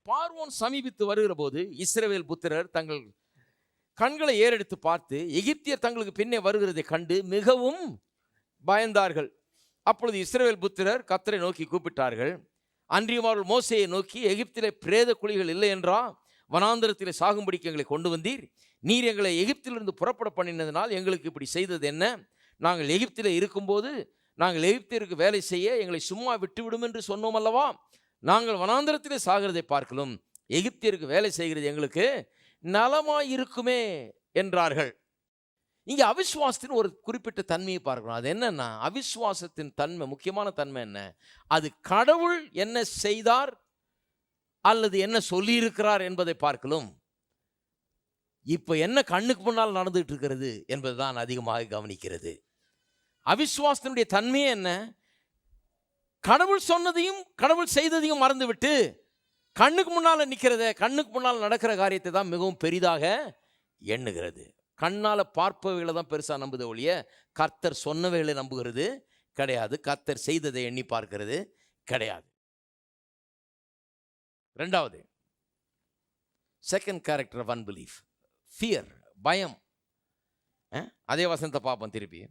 பார்வோன் சமீபித்து வருகிற போது இஸ்ரவேல் புத்திரர் தங்கள் கண்களை ஏறெடுத்து பார்த்து எகிப்தியர் தங்களுக்கு பின்னே வருகிறதை கண்டு மிகவும் பயந்தார்கள். அப்பொழுது இஸ்ரவேல் புத்திரர் கர்த்தரை நோக்கி கூப்பிட்டார்கள். அன்றியும் அவர்கள் மோசேயை நோக்கி, எகிப்திலே பிரேத குழிகள் இல்லை என்றா வனாந்தரத்திலே சாகும்படிக்கு எங்களை கொண்டு வந்தீர்? நீர் எங்களை எகிப்திலிருந்து புறப்பட பண்ணினதினால் எங்களுக்கு இப்படி செய்தது என்ன? நாங்கள் எகிப்திலே இருக்கும்போது நாங்கள் எகிப்தியருக்கு வேலை செய்ய எங்களை சும்மா விட்டுவிடும் என்று சொன்னோம் அல்லவா? நாங்கள் வனாந்தரத்திலே சாகிறதை பார்க்கலாம் எகிப்தியருக்கு வேலை செய்கிறது எங்களுக்கு நலமாயிருக்குமே என்றார்கள். இங்கே அவிசுவாசத்தின் ஒரு குறிப்பிட்ட தன்மையை பார்க்கிறோம். அது என்னன்னா, அவிசுவாசத்தின் தன்மை, முக்கியமான தன்மை என்ன? அது கடவுள் என்ன செய்தார் அல்லது என்ன சொல்லியிருக்கிறார் என்பதை பார்க்கலாம். இப்போ என்ன கண்ணுக்கு முன்னால் நடந்துகிட்டு இருக்கிறது என்பதுதான் அதிகமாக கவனிக்கிறது. அவிசுவாசத்தினுடைய தன்மையே என்ன? கடவுள் சொன்னதையும் கடவுள் செய்ததையும் மறந்துவிட்டு கண்ணுக்கு முன்னால் நிற்கிறத, கண்ணுக்கு முன்னால் நடக்கிற காரியத்தை தான் மிகவும் பெரிதாக எண்ணுகிறது. கண்ணால் பார்ப்பவைகளை தான் பெருசாக நம்புது ஒழிய கர்த்தர் சொன்னவைகளை நம்புகிறது கிடையாது. கர்த்தர் செய்ததை எண்ணி பார்க்கிறது கிடையாது. ரெண்டாவது, second character of unbelief, fear, பயம். அதே வசனத்தை பார்ப்போம் திருப்பி.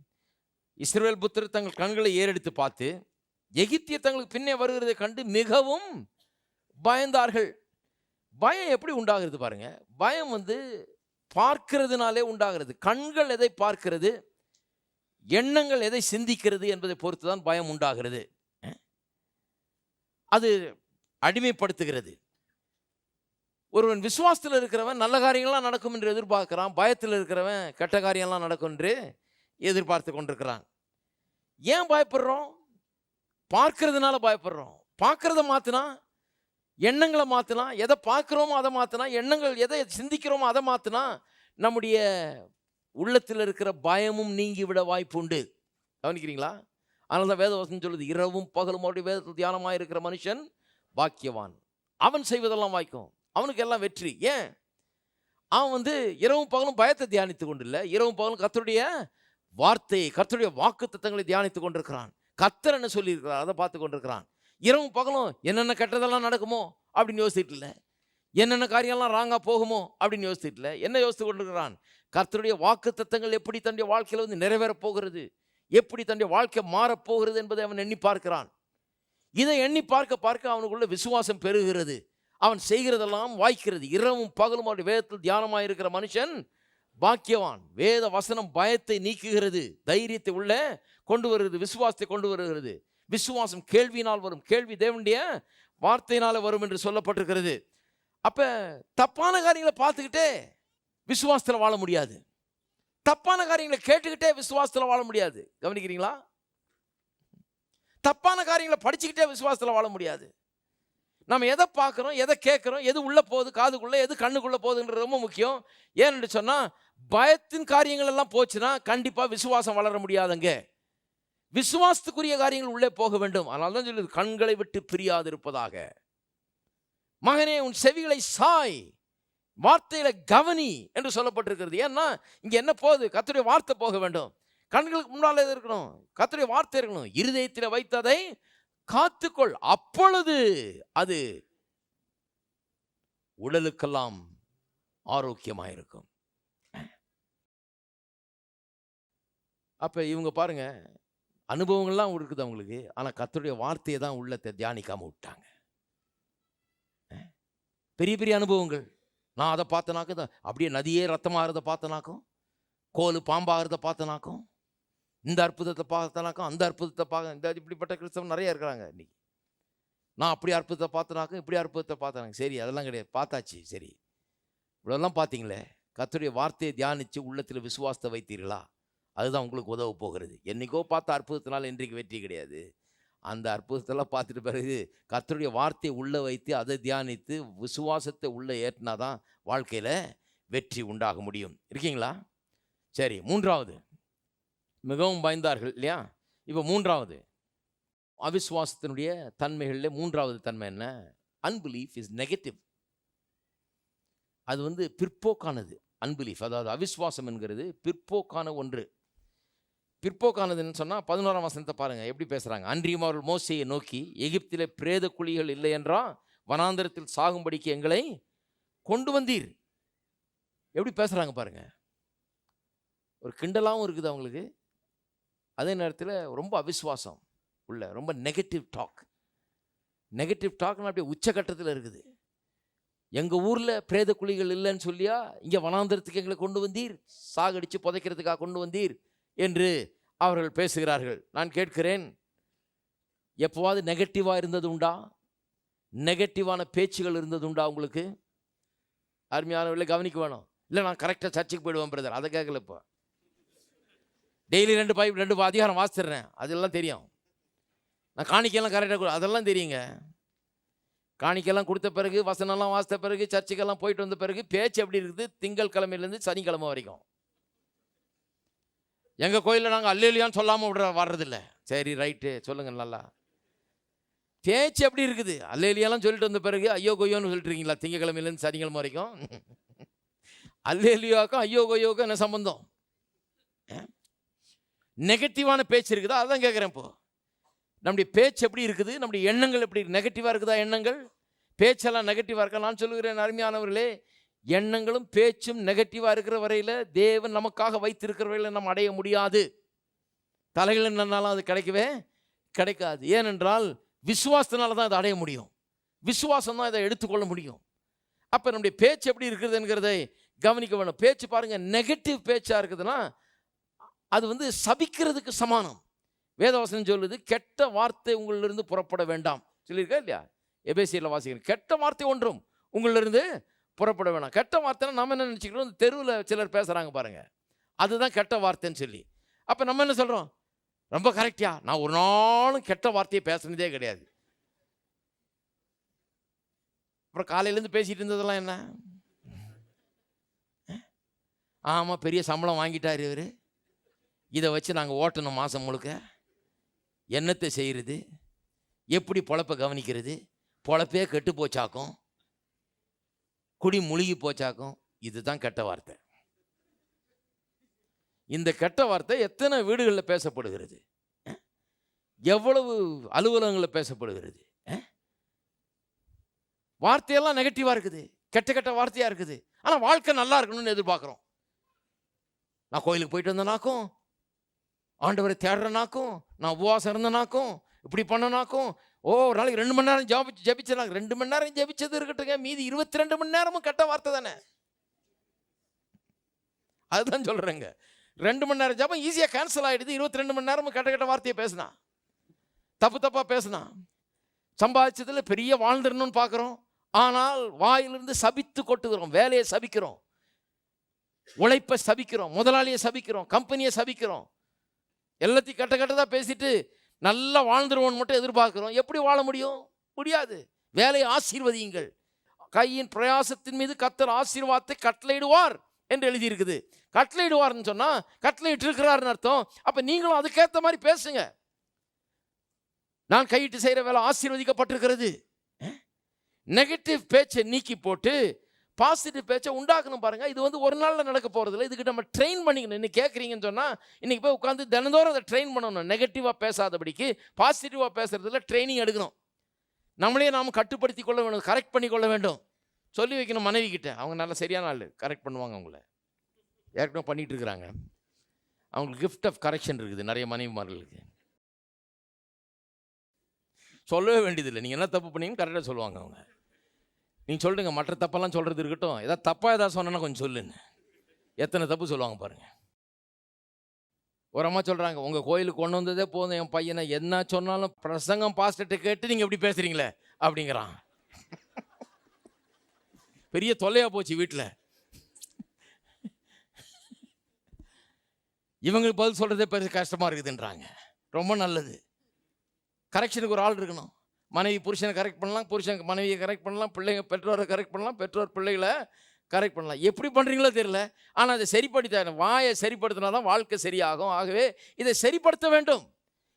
இஸ்ரவேல் புத்திரர் தங்கள் கண்களை ஏறெடுத்து பார்த்து எகிப்தியர் தங்களுக்கு பின்னே வருகிறதை கண்டு மிகவும் பயந்தார்கள். பயம் எப்படி உண்டாகிறது பாருங்க. பயம் பார்க்கிறதுனாலே உண்டாகிறது. கண்கள் எதை பார்க்கிறது, எண்ணங்கள் எதை சிந்திக்கிறது என்பதை பொறுத்து தான் பயம் உண்டாகிறது. அது அடிமைப்படுத்துகிறது. ஒருவன் விசுவாசத்தில் இருக்கிறவன் நல்ல காரியங்கள்லாம் நடக்கும் என்று எதிர்பார்க்கிறான். பயத்தில் இருக்கிறவன் கெட்ட காரியம்லாம் நடக்கும் என்று எதிர்பார்த்து கொண்டிருக்கிறான். ஏன் பயப்படுறோம்? பார்க்கறதுனால பயப்படுறோம். பார்க்கறத மாற்றினா, எண்ணங்களை மாற்றினா, எதை பார்க்குறோமோ அதை மாற்றினா, எண்ணங்கள் எதை சிந்திக்கிறோமோ அதை மாற்றினா நம்முடைய உள்ளத்தில் இருக்கிற பயமும் நீங்கிவிட வாய்ப்பு உண்டு. கவனிக்கிறீங்களா? அதனால தான் வேதவசனம் சொல்லுது, இரவும் பகலும் அவருடைய வேதத்தில் தியானமாக இருக்கிற மனுஷன் பாக்கியவான். அவன் செய்வதெல்லாம் வாய்க்கும், அவனுக்கு எல்லாம் வெற்றி. ஏன்? அவன் இரவும் பகலும் பயத்தை தியானித்து கொண்டு இல்லை, இரவும் பகலும் கர்த்தருடைய வார்த்தையை, கர்த்தருடைய வாக்குத்தத்தங்களை தியானித்து கொண்டிருக்கிறான். கர்த்தர் என்ன சொல்லியிருக்கிறார் அதை பார்த்து கொண்டிருக்கிறான். இரவும் பகலும் என்னென்ன கெட்டதெல்லாம் நடக்குமோ அப்படின்னு யோசிச்சுட்டு இல்லை, என்னென்ன காரியம்லாம் ராங்காக போகுமோ அப்படின்னு யோசிச்சுட்டு இல்லை. என்ன யோசித்து கொண்டிருக்கிறான்? கர்த்தருடைய வாக்குத்தத்தங்கள் எப்படி தன்னுடைய வாழ்க்கையில் நிறைவேறப் போகிறது, எப்படி தன்னுடைய வாழ்க்கை மாறப்போகிறது என்பதை அவன் எண்ணி பார்க்கிறான். இதை எண்ணி பார்க்க பார்க்க அவனுக்குள்ள விசுவாசம் பெருகிறது. அவன் செய்கிறதெல்லாம் வாய்க்கிறது. இரவும் பகலும் அவருடைய வேதத்தில் தியானமாக இருக்கிற மனுஷன் பாக்கியவான். வேத வசனம் பயத்தை நீக்குகிறது, தைரியத்தை உள்ள கொண்டு வருகிறது, விசுவாசத்தை கொண்டு வருகிறது. விசுவாசம் கேள்வியினால் வரும், கேள்வி தேவனுடைய வார்த்தையினால வரும் என்று சொல்லப்பட்டிருக்கிறது. அப்ப தப்பான காரியங்களை பார்த்துக்கிட்டே விசுவாசத்தில் வாழ முடியாது. தப்பான காரியங்களை கேட்டுக்கிட்டே விசுவாசத்தில் வாழ முடியாது. கவனிக்கிறீங்களா? தப்பான காரியங்களை படிச்சுக்கிட்டே விசுவாசத்தில் வாழ முடியாது. நம்ம எதை பார்க்குறோம், எதை கேட்குறோம், எது உள்ளே போகுது காதுக்குள்ளே, எது கண்ணுக்குள்ளே போகுதுன்றது ரொம்ப முக்கியம். ஏன்னு சொன்னால், பயத்தின் காரியங்கள் எல்லாம் போச்சுன்னா கண்டிப்பாக விசுவாசம் வளர முடியாதுங்க. விசுவாசத்துக்குரிய காரியங்கள் உள்ளே போக வேண்டும். அதனால தான் சொல்லுது, கண்களை விட்டு பிரியாது இருப்பதாக. மகனே, உன் செவிகளை சாய், வார்த்தையில கவனி என்று சொல்லப்பட்டிருக்கிறது. ஏன்னா இங்க என்ன போகுது? கர்த்தருடைய வார்த்தை போக வேண்டும். கண்களுக்கு முன்னாலே இருக்கணும், கர்த்தருடைய வார்த்தை இருக்கணும். இருதயத்தில் வைத்ததை காத்துக்கொள், அப்பொழுது அது உடலுக்கெல்லாம் ஆரோக்கியமாயிருக்கும். அப்ப இவங்க பாருங்க, அனுபவங்கள்லாம் இருக்குது அவங்களுக்கு, ஆனா கர்த்தருடைய வார்த்தையை தான் உள்ளத்தை தியானிக்காம விட்டாங்க. பெரிய பெரிய அனுபவங்கள், நான் அதை பார்த்தனாக்க அப்படியே நதியே ரத்தமாகிறத பார்த்தனாக்கும், கோல் பாம்பாகிறத பார்த்தனாக்கும், இந்த அற்புதத்தை பார்த்தனாக்கும், அந்த அற்புதத்தை பார்க்க, இந்த இப்படிப்பட்ட கிறிஸ்தவன் நிறைய இருக்கிறாங்க இன்னைக்கு. நான் அப்படி அற்புதத்தை பார்த்தனாக்கும், இப்படி அற்புதத்தை பார்த்தனாங்க. சரி, அதெல்லாம் கிடையாது, பார்த்தாச்சு. சரி, இவ்வளோலாம் பார்த்தீங்களே, கர்த்தருடைய வார்த்தையை தியானித்து உள்ளத்தில் விசுவாசத்தை வைத்தீர்களா? அதுதான் உங்களுக்கு உதவ போகிறது. என்றைக்கோ பார்த்த அற்புதத்தினால் இன்றைக்கு வெற்றி கிடையாது. அந்த அற்புதத்தெல்லாம் பார்த்துட்டு பிறகு கர்த்தருடைய வார்த்தையை உள்ளே வைத்து அதை தியானித்து விசுவாசத்தை உள்ளே ஏற்றினாதான் வாழ்க்கையில் வெற்றி உண்டாக முடியும். இருக்கீங்களா? சரி, மூன்றாவது, மிகவும் பயந்தார்கள் இல்லையா? இப்போ மூன்றாவது அவிசுவாசத்தினுடைய தன்மைகளில் மூன்றாவது தன்மை என்ன? Unbelief is negative. அது பிற்போக்கானது. அன்பிலீஃப், அதாவது அவிசுவாசம் என்கிறது பிற்போக்கான ஒன்று. பிற்போக்கானதுன்னு சொன்னால் 11ஆம் வசனத்தை பாருங்கள் எப்படி பேசுகிறாங்க. அன்றியும் அவர்கள் மோசேயை நோக்கி, எகிப்திலே பிரேத குழிகள் இல்லை என்றா வனாந்தரத்தில் சாகும்படிக்கு எங்களை கொண்டு வந்தீர். எப்படி பேசுறாங்க பாருங்க. ஒரு கிண்டலாகவும் இருக்குது அவங்களுக்கு, அதே நேரத்தில் ரொம்ப அவிசுவாசம் உள்ள, ரொம்ப நெகட்டிவ் டாக். நெகட்டிவ் டாக்னா அப்படியே உச்சகட்டத்தில் இருக்குது. எங்கள் ஊரில் பிரேத குழிகள் இல்லைன்னு சொல்லியா இங்கே வனாந்தரத்துக்கு எங்களை கொண்டு வந்தீர், சாகடித்து புதைக்கிறதுக்காக கொண்டு வந்தீர் என்று அவர்கள் பேசுகிறார்கள். நான் கேட்கிறேன், எப்போவாது நெகட்டிவாக இருந்தது உண்டா? நெகட்டிவான பேச்சுகள் இருந்தது உண்டா உங்களுக்கு? அருமையானவர்களே கவனிக்க வேணும். இல்லை நான் கரெக்டாக சர்ச்சுக்கு போயிடுவேன் பிரதர், அதை கேட்கல. இப்போ டெய்லி 2 அதிகாரம் வாசிடுறேன், அதெல்லாம் தெரியும். நான் காணிக்கையெல்லாம் கரெக்டாக அதெல்லாம் தெரியுங்க. காணிக்கையெல்லாம் கொடுத்த பிறகு, வசனம்லாம் வாசித்த பிறகு, சர்ச்சுக்கெல்லாம் போயிட்டு வந்த பிறகு பேச்சு எப்படி இருக்குது? திங்கள் கிழமையிலேருந்து சனிக்கிழமை வரைக்கும். எங்கள் கோயிலில் நாங்கள் அல்லேலியான்னு சொல்லாமல் வர்றதில்லை. சரி ரைட்டு சொல்லுங்கள். நல்லா பேச்சு எப்படி இருக்குது? அல்லேலியாலாம் சொல்லிட்டு வந்த பிறகு ஐயோ கொய்யோன்னு சொல்லிட்டு இருக்கீங்களா திங்கக்கிழமையிலேருந்து சனிக்கிழமை வரைக்கும்? அல்லேலியாவுக்கும் ஐயோ கொய்யோக்கும் என்ன சம்பந்தம்? நெகட்டிவான பேச்சு இருக்குதா? அதான் கேட்குறேன். இப்போ நம்முடைய பேச்சு எப்படி இருக்குது? நம்முடைய எண்ணங்கள் எப்படி நெகட்டிவாக இருக்குதா? எண்ணங்கள் பேச்செல்லாம் நெகட்டிவாக இருக்கா? நான் சொல்லுகிறேன் அருமையானவர்களே, எண்ணங்களும் பேச்சும் நெகட்டிவாக இருக்கிற வரையில் தேவன் நமக்காக வைத்திருக்கிற வரையில் நம்ம அடைய முடியாது. தலைகள் என்னன்னாலும் அது கிடைக்காது. ஏனென்றால் விசுவாசத்தினால தான் அதை அடைய முடியும். விசுவாசம் தான் இதை எடுத்துக்கொள்ள முடியும். அப்போ நம்முடைய பேச்சு எப்படி இருக்குது என்கிறதை கவனிக்க வேணும். பேச்சு பாருங்கள், நெகட்டிவ் பேச்சாக இருக்குதுன்னா அது சபிக்கிறதுக்கு சமானம். வேதவசனம் சொல்லுது, கெட்ட வார்த்தை உங்களிலிருந்து புறப்பட வேண்டாம் சொல்லியிருக்கா இல்லையா? எபேசியரில் வாசிக்கிறேன், கெட்ட வார்த்தை ஒன்றும் உங்களிலிருந்து புறப்பட வேண்டாம். கெட்ட வார்த்தைன்னா நம்ம என்ன நினச்சிக்கிறோம்? தெருவில் சிலர் பேசுகிறாங்க பாருங்க, அதுதான் கெட்ட வார்த்தைன்னு சொல்லி. அப்போ நம்ம என்ன சொல்கிறோம்? ரொம்ப கரெக்டியா, நான் ஒரு நாளும் கெட்ட வார்த்தையை பேசுனதே கிடையாது. அப்புறம் காலையிலேருந்து பேசிகிட்டு இருந்ததெல்லாம் என்ன? ஆமாம், பெரிய சம்பளம் வாங்கிட்டார் இவர், இதை வச்சு நாங்கள் ஓட்டணும் மாதம் முழுக்க, என்னத்தை செய்கிறது, எப்படி பொழப்பை கவனிக்கிறது, பொழப்பே கெட்டு போச்சாக்கும், குடி முழுகி போச்சாக்கும். இதுதான் கெட்ட வார்த்தை. இந்த கெட்ட வார்த்தை எத்தனை வீடுகளில் பேசப்படுகிறது, எவ்வளவு அலுவலகங்களில் பேசப்படுகிறது. வார்த்தையெல்லாம் நெகட்டிவாக இருக்குது, கெட்ட வார்த்தையாக இருக்குது. ஆனால் வாழ்க்கை நல்லா இருக்கணும்னு எதிர்பார்க்குறோம். நான் கோயிலுக்கு போயிட்டு வந்தேனாக்கும், ஆண்டவரை தேடுறனாக்கும், நான் உபவாசம் இருந்தனாக்கும், இப்படி பண்ணனாக்கும், ஒரு நாளைக்கு 2 மணி நேரம் ஜபிச்சனாங்க. 2 மணி நேரம் ஜபிச்சது இருக்கட்டுங்க, மீதி 22 மணி நேரமும் கெட்ட வார்த்தை தானே. அதுதான் சொல்கிறேங்க. 2 மணி நேரம் ஜபம் ஈஸியாக கேன்சல் ஆகிடுது. 22 மணி நேரமும் கெட்ட வார்த்தையை பேசினா, தப்பாக பேசினா. சம்பாதிச்சதில் பெரிய வாழ்ந்துடணும்னு பார்க்குறோம், ஆனால் வாயிலிருந்து சபித்து கொட்டுகிறோம். வேலையை சபிக்கிறோம், உழைப்பை சபிக்கிறோம், முதலாளியை சபிக்கிறோம், கம்பெனியை சபிக்கிறோம். எல்லாத்தையும் கெட்டதாக பேசிட்டு நல்லா வாழ்ந்துருவோன்னு மட்டும் எதிர்பார்க்குறோம். எப்படி வாழ முடியாது. வேலையை ஆசீர்வதியுங்கள், கையின் பிரயாசத்தின் மீது கர்த்தர் ஆசீர்வாதத்தை கட்டளையிடுவார் என்று எழுதியிருக்குது. கட்டளையிடுவார்னு சொன்னால் கட்டளையிட்டு இருக்கிறாருன்னு அர்த்தம். அப்போ நீங்களும் அதுக்கேற்ற மாதிரி பேசுங்க. நான் கையிட்டு செய்கிற வேலை ஆசீர்வதிக்கப்பட்டிருக்கிறது. நெகட்டிவ் பேச்சை நீக்கி போட்டு பாசிட்டிவ் பேச்சை உண்டாக்கணும் பாருங்க. இது ஒரு நாளில் நடக்க போகிறதில்ல. இதுக்கு நம்ம ட்ரெயின் பண்ணிக்கணும். இன்னைக்கு கேட்குறீங்கன்னு சொன்னால் இன்றைக்கி போய் உட்காந்து தினந்தோறும் அதை ட்ரெயின் பண்ணணும். நெகட்டிவாக பேசாதபடிக்கு பாசிட்டிவாக பேசுகிறதுல ட்ரைனிங் எடுக்கணும். நம்மளே நாம் கட்டுப்படுத்தி கொள்ள வேண்டும், கரெக்ட் பண்ணி கொள்ள வேண்டும். சொல்லி வைக்கணும் மனைவி கிட்ட. அவங்க நல்ல சரியான ஆள், கரெக்ட் பண்ணுவாங்க. அவங்கள ஏற்கனவே பண்ணிகிட்டு இருக்கிறாங்க. அவங்களுக்கு கிஃப்ட் ஆஃப் கரெக்ஷன் இருக்குது நிறைய மனைவிமார்களுக்கு. சொல்லவே வேண்டியதில்லை, நீங்கள் என்ன தப்பு பண்ணீங்கன்னு கரெக்டாக சொல்லுவாங்க அவங்க. நீங்கள் சொல்லுங்க, மற்ற தப்பெல்லாம் சொல்கிறது இருக்கட்டும், ஏதாவது தப்பாக ஏதாவது சொன்னா கொஞ்சம் சொல்லுங்க. எத்தனை தப்பு சொல்லுவாங்க பாருங்கள். ஒரு அம்மா சொல்கிறாங்க, உங்கள் கோயிலுக்கு கொண்டு வந்ததே போதும், என் பையனை என்ன சொன்னாலும் பிரசங்கம் பாஸ்டர்கிட்ட கேட்டு நீங்கள் எப்படி பேசுகிறீங்களே அப்படிங்கிறான். பெரிய தொல்லையாக போச்சு வீட்டில். இவங்களுக்கு பதில் சொல்கிறதே பெரிய கஷ்டமாக இருக்குதுன்றாங்க. ரொம்ப நல்லது. கரெக்ஷனுக்கு ஒரு ஆள் இருக்கணும். மனைவி புருஷனை கரெக்ட் பண்ணலாம், புருஷன் மனைவியை கரெக்ட் பண்ணலாம், பிள்ளைங்க பெற்றோரை கரெக்ட் பண்ணலாம், பெற்றோர் பிள்ளைகளை கரெக்ட் பண்ணலாம். எப்படி பண்ணுறீங்களோ தெரியல, ஆனால் அதை சரிப்படுத்த, வாயை சரிப்படுத்தினா தான் வாழ்க்கை சரியாகும். ஆகவே இதை சரிப்படுத்த வேண்டும்.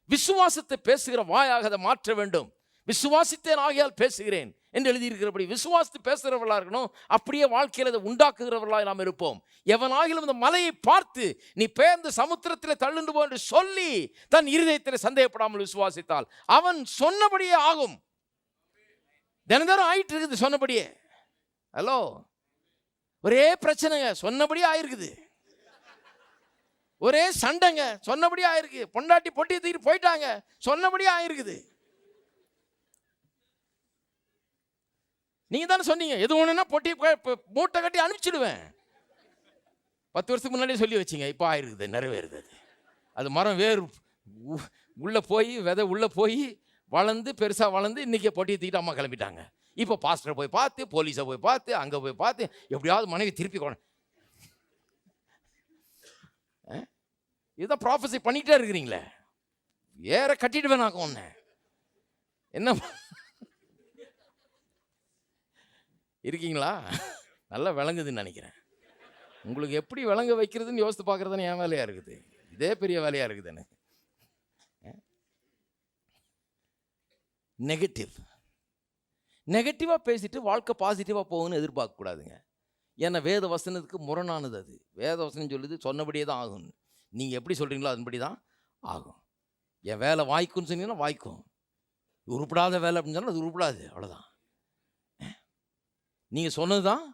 விசுவாசத்தை பேசுகிற வாயாக அதை மாற்ற வேண்டும். விசுவாசித்தேன் ஆகையால் பேசுகிறேன் என்று எழுதியிருக்கிறபடி விசுவாசித்து பேசுகிறவர்களாக இருக்கணும். அப்படியே வாழ்க்கையில் அதை உண்டாக்குகிறவர்களாக நாம் இருப்போம். எவனாகிலும் இந்த மலையை பார்த்து நீ பெயர்ந்து சமுத்திரத்தில் தள்ளுண்டு போ என்று சொல்லி தன் இருதயத்தில் சந்தேகப்படாமல் விசுவாசித்தால் அவன் சொன்னபடியே ஆகும். தினம் ஆயிட்டு இருக்குது சொன்னபடியே. ஹலோ, ஒரே பிரச்சனைங்க சொன்னபடியே ஆயிருக்குது. ஒரே சண்டைங்க சொன்னபடியே ஆயிருக்கு. பொண்டாட்டி பொட்டியை தூக்கிட்டு போயிட்டாங்க சொன்னபடியே ஆயிருக்குது. நீங்க தானே சொன்னீங்க எது ஒண்ணுன்னா பொட்டி மூட்டை கட்டி அனுப்பிச்சிடுவேன். 10 வருஷத்துக்கு முன்னாடியே சொல்லி வச்சிங்க. இப்போ ஆயிருக்குது, நிறைவேறுது. அது மரம் வேறு உள்ளே போய் விதை உள்ளே போய் வளர்ந்து பெருசாக வளர்ந்து இன்றைக்கி பொட்டியை தூக்கிட்டு அம்மா கிளம்பிட்டாங்க. இப்போ பாஸ்டரை போய் பார்த்து, போலீஸை போய் பார்த்து, அங்கே போய் பார்த்து, எப்படியாவது மனைவி திருப்பி கொண்டு இதுதான் ப்ராஃபஸி பண்ணிக்கிட்டே இருக்கிறீங்களே. ஏற கட்டிட்டு வேணாக்கும் ஒன்று என்ன இருக்கீங்களா? நல்லா விளங்குதுன்னு நினைக்கிறேன். உங்களுக்கு எப்படி விளங்க வைக்கிறதுன்னு யோசித்து பார்க்குறதுன்னு என் வேலையாக இருக்குது. இதே பெரிய வேலையாக இருக்குது எனக்கு. நெகட்டிவாக பேசிட்டு வாழ்க்கை பாசிட்டிவாக போகும்னு எதிர்பார்க்கக்கூடாதுங்க. ஏன்னா வேத வசனத்துக்கு முரணானது அது. வேத வசனம் சொல்லுது சொன்னபடியே தான் ஆகும். நீங்கள் எப்படி சொல்கிறீங்களோ அதன்படி தான் ஆகும். என் வேலை வாய்க்குன்னு சொன்னீங்கன்னா வாய்க்கும். உருப்படாத வேலை அப்படின்னு சொன்னால் அது உருப்படாது, அவ்வளோதான். நீங்கள் சொன்னது தான்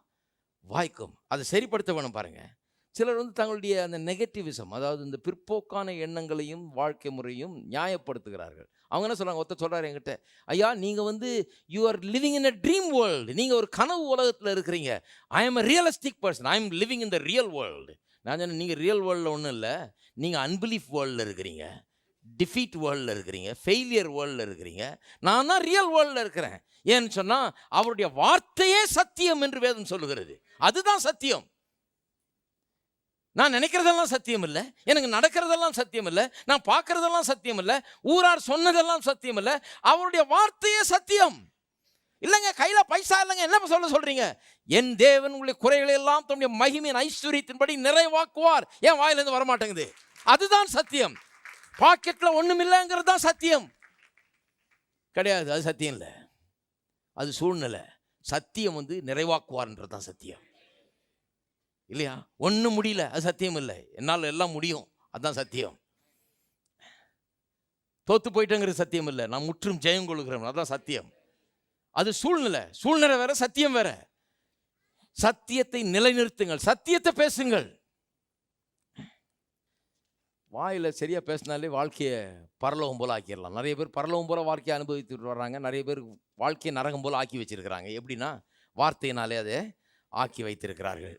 வாய்க்கும். அதை சரிப்படுத்த வேணும் பாருங்கள். சிலர் தங்களுடைய அந்த நெகட்டிவிசம், அதாவது இந்த பிற்போக்கான எண்ணங்களையும் வாழ்க்கை முறையும் நியாயப்படுத்துகிறார்கள். அவங்க என்ன சொல்கிறாங்க, ஒருத்தர் சொல்கிறார் என்கிட்ட, ஐயா நீங்கள் you are living in a dream world, நீங்கள் ஒரு கனவு உலகத்தில் இருக்கிறீங்க. I am a realistic person, I am living in the real world. நான் சொன்னேன், நீங்கள் ரியல் வேர்ல்டில் ஒன்றும் இல்லை, நீங்கள் அன்பிலீஃப் வேர்ல்டில் இருக்கிறீங்க, டிஃபீட் வேர்ல்டில் இருக்கிறீங்க, ஃபெயிலியர் வேர்ல்டில் இருக்கிறீங்க. நான் தான் ரியல் வேர்ல்டில் இருக்கிறேன். ஏன்னு சொன்னால் அவருடைய வார்த்தையே சத்தியம் என்று வேதம் சொல்லுகிறது. அதுதான் சத்தியம். நான் நினைக்கிறதெல்லாம் சத்தியம் இல்லை, எனக்கு நடக்கிறதெல்லாம் சத்தியம் இல்லை, நான் பார்க்கறதெல்லாம் சத்தியம் இல்லை, ஊரார் சொன்னதெல்லாம் சத்தியம் இல்லை, அவருடைய வார்த்தையே சத்தியம். இல்லைங்க கையில் பைசா இல்லைங்க, என்ன சொல்றீங்க? என் தேவன் உங்களுடைய குறைகளை எல்லாம் தன்னுடைய மகிமையின் ஐஸ்வர்யத்தின்படி நிறைவாக்குவார். ஏன் வாயிலிருந்து வரமாட்டேங்குது? அதுதான் சத்தியம். பாக்கெட்டில் ஒன்றும் இல்லைங்கிறது தான் சத்தியம் கிடையாது. அது சத்தியம் இல்லை, அது சூழ்நிலை. சத்தியம் நிறைவாக்குவார்ன்றது தான் சத்தியம், இல்லையா? ஒன்றும் முடியல, அது சத்தியம் இல்லை. என்னால் எல்லாம் முடியும், அதுதான் சத்தியம். தோத்து போயிட்டேங்கிறது சத்தியம் இல்லை, நான் முற்றும் ஜெயம் கொள்கிறேன், அதுதான் சத்தியம். அது சூழ்நிலை. சூழ்நிலை வேற, சத்தியம் வேற. சத்தியத்தை நிலைநிறுத்துங்கள், சத்தியத்தை பேசுங்கள். வாயில் சரியாக பேசினாலே வாழ்க்கையை பரலோகம் போல் ஆக்கிடலாம். நிறைய பேர் பரலோகம் போல் வாழ்க்கையை அனுபவித்துட்டு வர்றாங்க. நிறைய பேர் வாழ்க்கையை நரகம் போல் ஆக்கி வச்சிருக்கிறாங்க. எப்படின்னா வார்த்தையினாலே அதை ஆக்கி வைத்திருக்கிறார்கள்.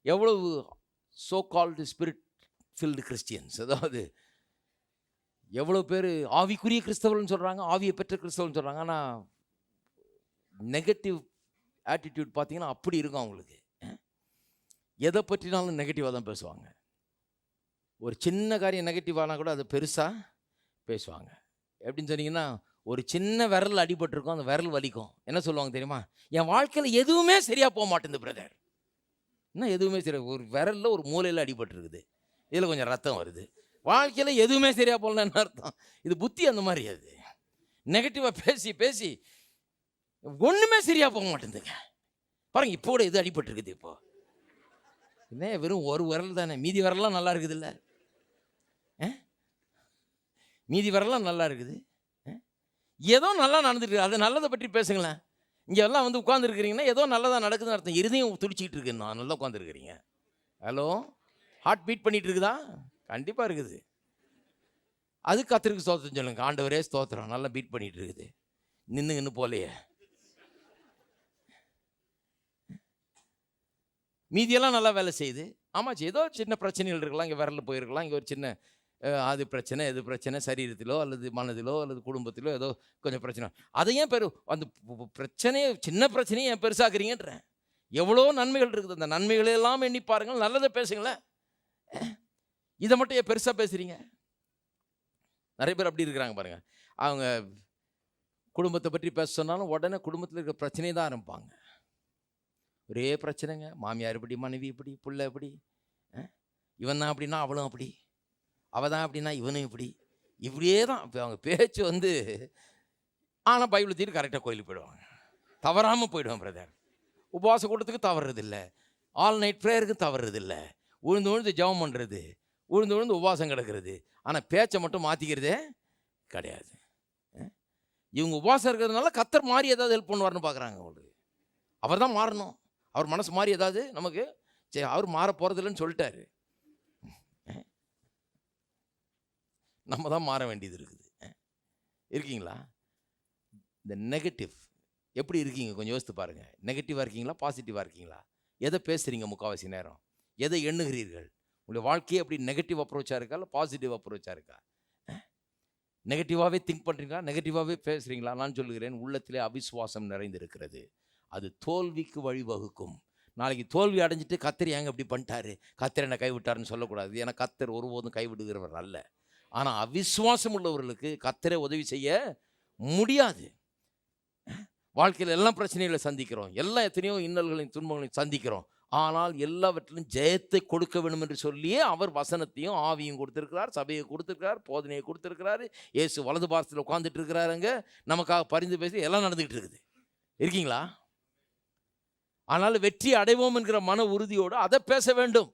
எவ்வளவு so called spirit field Christians, அதாவது எவ்வளோ பேர் ஆவிக்குரிய கிறிஸ்தவர்கள்னு சொல்கிறாங்க, ஆவியை பெற்ற கிறிஸ்தவர்கள்னு சொல்கிறாங்க. ஆனால் நெகட்டிவ் ஆட்டிடியூட் பார்த்தீங்கன்னா அப்படி இருக்கும் அவங்களுக்கு. எதை பற்றினாலும் நெகட்டிவாக தான் பேசுவாங்க. ஒரு சின்ன காரியம் நெகட்டிவானால் கூட அதை பெருசாக பேசுவாங்க. எப்படின்னு சொன்னீங்கன்னா, ஒரு சின்ன விரல் அடிபட்டிருக்கும், அந்த விரல் வலிக்கும். என்ன சொல்லுவாங்க தெரியுமா? என் வாழ்க்கையில் எதுவுமே சரியாக போக மாட்டேங்குது பிரதர். என்ன எதுவுமே சரி? ஒரு விரலில் ஒரு மூலையில் அடிபட்டுருக்குது, இதில் கொஞ்சம் ரத்தம் வருது. வாழ்க்கையில் எதுவுமே சரியாக போகலன்னு என்ன அர்த்தம்? இது புத்தி அந்த மாதிரி. அது நெகட்டிவாக பேசி பேசி ஒன்றுமே சரியாக போக மாட்டேங்குதுங்க. பாருங்க, இப்போ கூட எது அடிபட்டுருக்குது. இப்போ என்ன வெறும் ஒரு விரல் தானே, மீதி விரலாம் நல்லா இருக்குது இல்லை? மீதி விரலாம் நல்லா இருக்குது, ஏதோ நல்லா நடந்துட்டு. அது நல்லதை பற்றி பேசுங்களேன். இங்கே எல்லாம் உட்காந்துருக்கிறீங்கன்னா ஏதோ நல்லதாக நடக்குதுன்னு அர்த்தம். இருதையும் துடிச்சிக்கிட்டு இருக்கு, நான் நல்லா உட்காந்துருக்கிறீங்க. ஹலோ, ஹார்ட் பீட் பண்ணிகிட்டு இருக்குதா? கண்டிப்பாக இருக்குது. அது கர்த்தருக்கு ஸ்தோத்திரம் சொல்லுங்க. ஆண்டவரே ஸ்தோத்திரம், நல்லா பீட் பண்ணிகிட்டு இருக்குது. நின்று போலையே. மீதியெல்லாம் நல்லா வேலை செய்யுது. ஆமாச்சு, ஏதோ சின்ன பிரச்சனைகள் இருக்கலாம், இங்கே விரலில் போயிருக்கலாம், இங்கே ஒரு சின்ன அது பிரச்சனை, எது பிரச்சனை, சரீரத்திலோ அல்லது மனதிலோ அல்லது குடும்பத்திலோ ஏதோ கொஞ்சம் பிரச்சனை. அதையும் அந்த பிரச்சனையை, சின்ன பிரச்சனையை ஏன் பெருசாக்குறீங்கன்றேன். எவ்வளோ நன்மைகள் இருக்குது, அந்த நன்மைகளெல்லாம் எண்ணி பாருங்கள், நல்லதை பேசுங்களேன். இதை மட்டும் ஏன் பெருசாக பேசுகிறீங்க? நிறைய பேர் அப்படி இருக்கிறாங்க பாருங்கள். அவங்க குடும்பத்தை பற்றி பேச சொன்னாலும் உடனே குடும்பத்தில் இருக்கிற பிரச்சனையை தான் ஆரம்பிப்பாங்க. ஒரே பிரச்சனைங்க, மாமியார் இப்படி, மனைவி இப்படி, பிள்ளை இப்படி, இவன் தான் அப்படின்னா அவளும் அப்படி, அவள் தான் அப்படின்னா இவனும் இப்படி, இப்படியே தான் அவங்க பேச்சு. ஆனால் பைபிள் தீர்த்து கரெக்டாக கோயிலுக்கு போயிடுவாங்க, தவறாமல் போயிடுவான் பிரதர். உபவாச கூட்டத்துக்கு தவறுறதில்லை, ஆல் நைட் ப்ரேயருக்கு தவறுறதில்லை, உழுந்து உழுந்து ஜெபம் பண்ணுறது, உழுந்து உழுந்து உபவாசம் கிடக்கிறது. ஆனால் பேச்சை மட்டும் மாற்றிக்கிறதே கிடையாது. இவங்க உபவாசம் இருக்கிறதுனால கர்த்தர் மாறி ஏதாவது ஹெல்ப் பண்ணுவார்னு பார்க்குறாங்க அவங்களுக்கு. அவர் தான் மாறணும். அவர் மனசு மாறி ஏதாவது நமக்கு சரி அவர் மாற போகிறதில்லன்னு சொல்லிட்டாரு. நம்ம தான் மாற வேண்டியது இருக்குது. இருக்கீங்களா? இந்த நெகட்டிவ் எப்படி இருக்கீங்க கொஞ்சம் யோசித்து பாருங்கள். நெகட்டிவாக இருக்கீங்களா, பாசிட்டிவாக இருக்கீங்களா? எதை பேசுகிறீங்க முக்கால்வாசி நேரம்? எதை எண்ணுகிறீர்கள்? உங்களுடைய வாழ்க்கையே அப்படி நெகட்டிவ் அப்ரோச்சாக இருக்கா இல்லை பாசிட்டிவ் அப்ரோச்சாக இருக்கா? நெகட்டிவாகவே திங்க் பண்ணுறீங்களா, நெகட்டிவாகவே பேசுகிறீங்களா? நான் சொல்லுகிறேன், உள்ளத்திலே அவிசுவாசம் நிறைந்திருக்கிறது. அது தோல்விக்கு வழிவகுக்கும். நாளைக்கு தோல்வி அடைஞ்சிட்டு கர்த்தர் ஏங்க இப்படி பண்ணிட்டாரு, கர்த்தர் என்னை கைவிட்டாருன்னு சொல்லக்கூடாது. ஏன்னா கர்த்தர் ஒருபோதும் கைவிடுகிறவர் அல்ல. ஆனால் அவிசுவாசம் உள்ளவர்களுக்கு கர்த்தரே உதவி செய்ய முடியாது. வாழ்க்கையில் எல்லாம் பிரச்சனைகளை சந்திக்கிறோம், எல்லாம் எத்தனையோ இன்னல்களையும் துன்பங்களையும் சந்திக்கிறோம். ஆனால் எல்லாவற்றிலும் ஜெயத்தை கொடுக்க வேண்டும் என்று சொல்லியே அவர் வசனத்தையும் ஆவியும் கொடுத்திருக்கிறார், சபையை கொடுத்திருக்கிறார், போதனையை கொடுத்திருக்கிறார். இயேசு வலது பாரத்தில் உட்கார்ந்துட்டு இருக்கிறாருங்க, நமக்காக பரிந்து பேசி எல்லாம் நடந்துகிட்டு இருக்குது. இருக்கீங்களா? ஆனால் வெற்றி அடைவோம் என்கிற மன உறுதியோடு அதை பேச வேண்டும்.